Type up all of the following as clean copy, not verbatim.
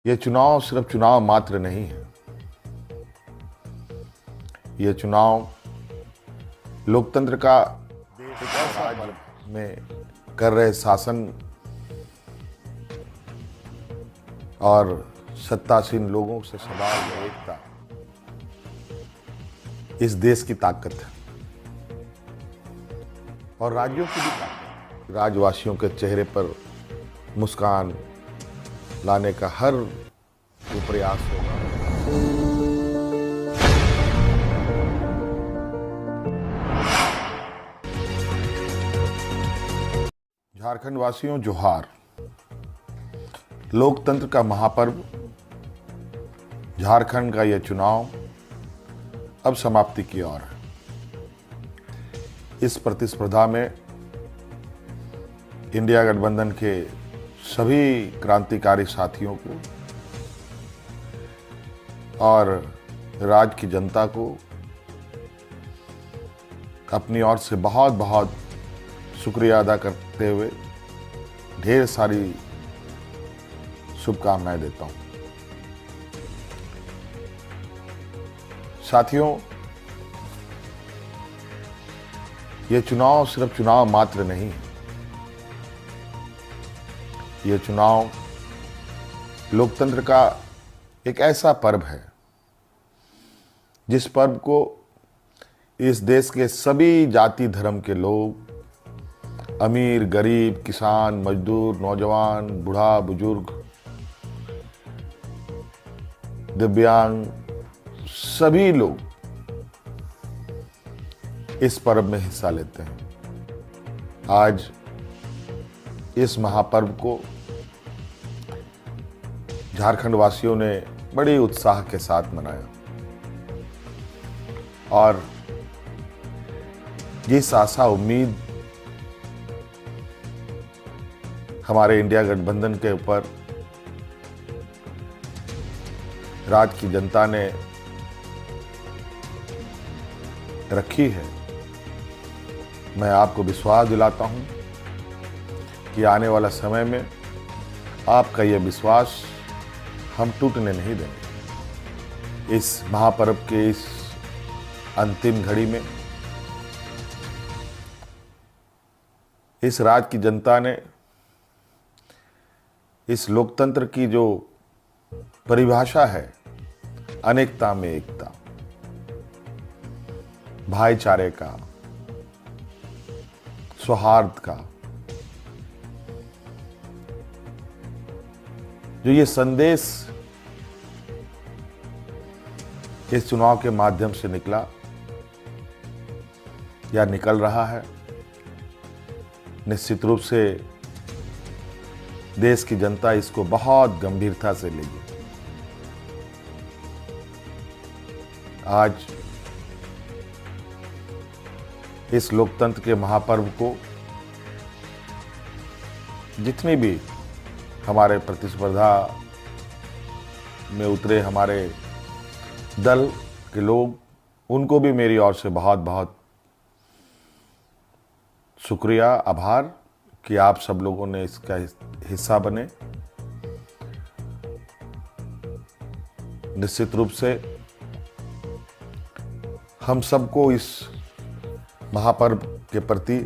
ये चुनाव सिर्फ चुनाव मात्र नहीं है। ये चुनाव लोकतंत्र का एक ऐसा राज्य में कर रहे शासन और सत्तासीन लोगों से सवाल में एकता इस देश की ताकत है और राज्यों की भी ताकत। राज्यवासियों के चेहरे पर मुस्कान लाने का हर वो प्रयास होगा। झारखंड वासियों जोहार। लोकतंत्र का महापर्व झारखंड का यह चुनाव अब समाप्ति की ओर है। इस प्रतिस्पर्धा में इंडिया गठबंधन के सभी क्रांतिकारी साथियों को और राज्य की जनता को अपनी ओर से बहुत बहुत शुक्रिया अदा करते हुए ढेर सारी शुभकामनाएं देता हूं। साथियों, यह चुनाव सिर्फ चुनाव मात्र नहीं है। यह चुनाव लोकतंत्र का एक ऐसा पर्व है जिस पर्व को इस देश के सभी जाति धर्म के लोग, अमीर गरीब, किसान मजदूर, नौजवान, बूढ़ा बुजुर्ग, दिव्यांग, सभी लोग इस पर्व में हिस्सा लेते हैं। आज इस महापर्व को झारखंड वासियों ने बड़ी उत्साह के साथ मनाया और जिस आशा उम्मीद हमारे इंडिया गठबंधन के ऊपर राज्य की जनता ने रखी है, मैं आपको विश्वास दिलाता हूं कि आने वाला समय में आपका यह विश्वास हम टूटने नहीं देंगे। इस महापर्व के इस अंतिम घड़ी में इस राज्य की जनता ने इस लोकतंत्र की जो परिभाषा है, अनेकता में एकता, भाईचारे का, सौहार्द का, जो ये संदेश इस चुनाव के माध्यम से निकला या निकल रहा है, निश्चित रूप से देश की जनता इसको बहुत गंभीरता से लेगी। आज इस लोकतंत्र के महापर्व को जितनी भी हमारे प्रतिस्पर्धा में उतरे हमारे दल के लोग, उनको भी मेरी ओर से बहुत बहुत शुक्रिया, आभार कि आप सब लोगों ने इसका हिस्सा बने। निश्चित रूप से हम सबको इस महापर्व के प्रति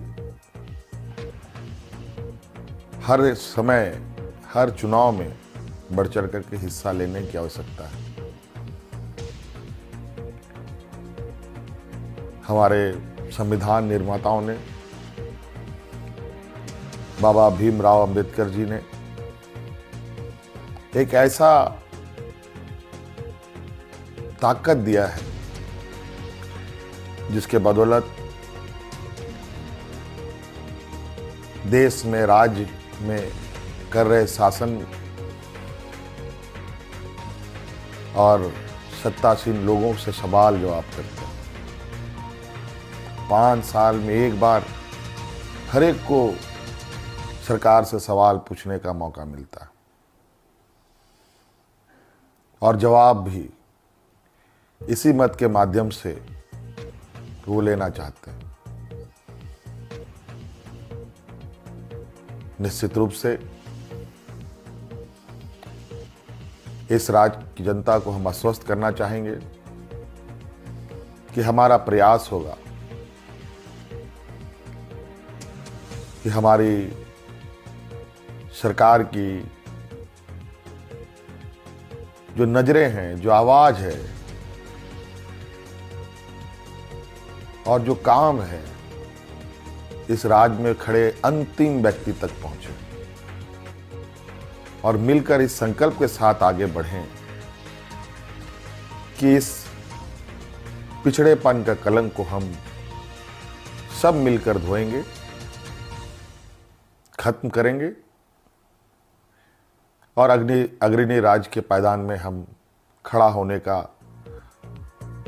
हर समय, हर चुनाव में बढ़ चढ़ करके हिस्सा लेने की आवश्यकता है। हमारे संविधान निर्माताओं ने, बाबा भीमराव अंबेडकर जी ने एक ऐसा ताकत दिया है जिसके बदौलत देश में, राज्य में कर रहे शासन और सत्तासीन लोगों से सवाल जवाब करते हैं। 5 साल में एक बार हर एक को सरकार से सवाल पूछने का मौका मिलता है और जवाब भी इसी मत के माध्यम से वो लेना चाहते हैं। निश्चित रूप से इस राज्य की जनता को हम आश्वस्त करना चाहेंगे कि हमारा प्रयास होगा कि हमारी सरकार की जो नजरें हैं, जो आवाज है और जो काम है, इस राज्य में खड़े अंतिम व्यक्ति तक पहुंचे और मिलकर इस संकल्प के साथ आगे बढ़ें कि इस पिछड़ेपन का कलंक को हम सब मिलकर धोएंगे, खत्म करेंगे और अग्रणी राज्य के पायदान में हम खड़ा होने का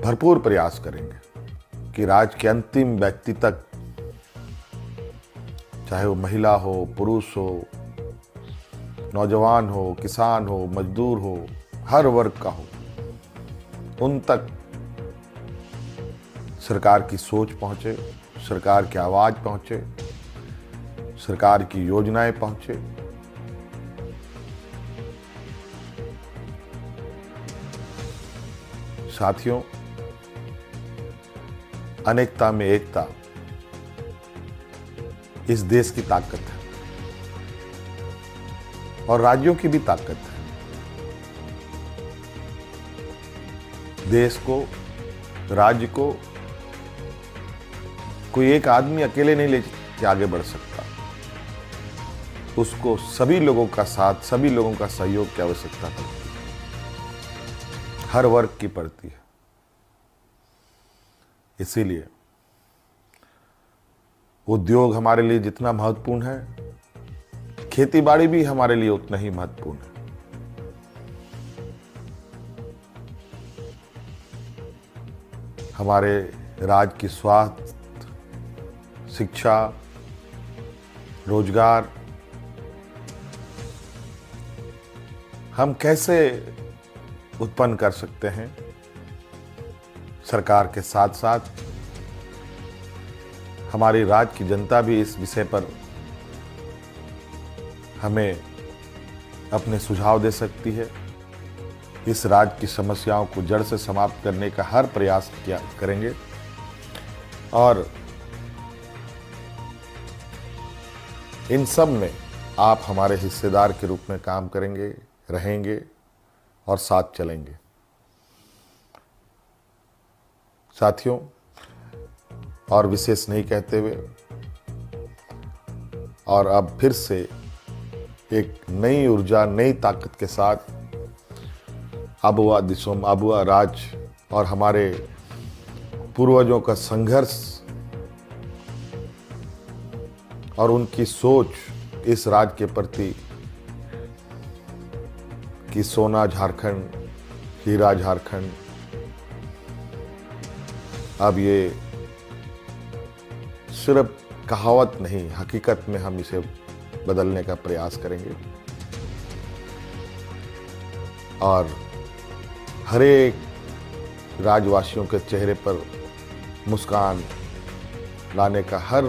भरपूर प्रयास करेंगे कि राज्य के अंतिम व्यक्ति तक, चाहे वो महिला हो, पुरुष हो, नौजवान हो, किसान हो, मजदूर हो, हर वर्ग का हो, उन तक सरकार की सोच पहुंचे, सरकार की आवाज पहुंचे, सरकार की योजनाएं पहुंचे। साथियों, अनेकता में एकता इस देश की ताकत है और राज्यों की भी ताकत है। देश को, राज्य को कोई एक आदमी अकेले नहीं लेके आगे बढ़ सकता। उसको सभी लोगों का साथ, सभी लोगों का सहयोग की आवश्यकता पड़ती है, हर वर्ग की पड़ती है। इसीलिए उद्योग हमारे लिए जितना महत्वपूर्ण है, खेतीबाड़ी भी हमारे लिए उतना ही महत्वपूर्ण है। हमारे राज्य की स्वास्थ्य, शिक्षा, रोजगार हम कैसे उत्पन्न कर सकते हैं, सरकार के साथ साथ हमारी राज्य की जनता भी इस विषय पर हमें अपने सुझाव दे सकती है। इस राज्य की समस्याओं को जड़ से समाप्त करने का हर प्रयास करेंगे और इन सब में आप हमारे हिस्सेदार के रूप में काम करेंगे, रहेंगे और साथ चलेंगे। साथियों, और विशेष नहीं कहते हुए और अब फिर से एक नई ऊर्जा, नई ताकत के साथ आबुआ दिसोम, आबुआ राज्य और हमारे पूर्वजों का संघर्ष और उनकी सोच इस राज्य के प्रति कि सोना झारखंड, हीरा झारखंड, अब ये सिर्फ कहावत नहीं, हकीकत में हम इसे बदलने का प्रयास करेंगे और हर एक राज्यवासियों के चेहरे पर मुस्कान लाने का हर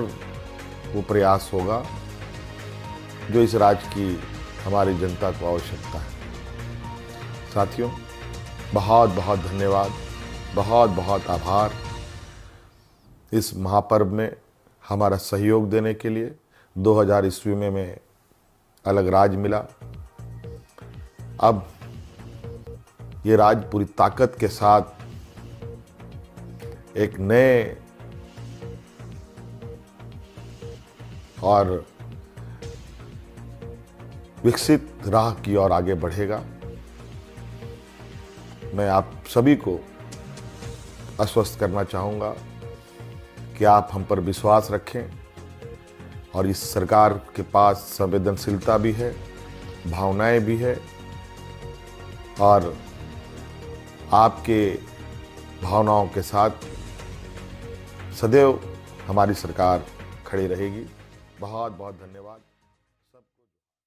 वो प्रयास होगा जो इस राज्य की हमारी जनता को आवश्यकता है। साथियों, बहुत बहुत धन्यवाद, बहुत बहुत आभार इस महापर्व में हमारा सहयोग देने के लिए। 2000 ईस्वी में मैं अलग राज्य मिला, अब ये राज्य पूरी ताकत के साथ एक नए और विकसित राह की ओर आगे बढ़ेगा। मैं आप सभी को आश्वस्त करना चाहूँगा कि आप हम पर विश्वास रखें और इस सरकार के पास संवेदनशीलता भी है, भावनाएं भी है और आपके भावनाओं के साथ सदैव हमारी सरकार खड़ी रहेगी। बहुत बहुत धन्यवाद।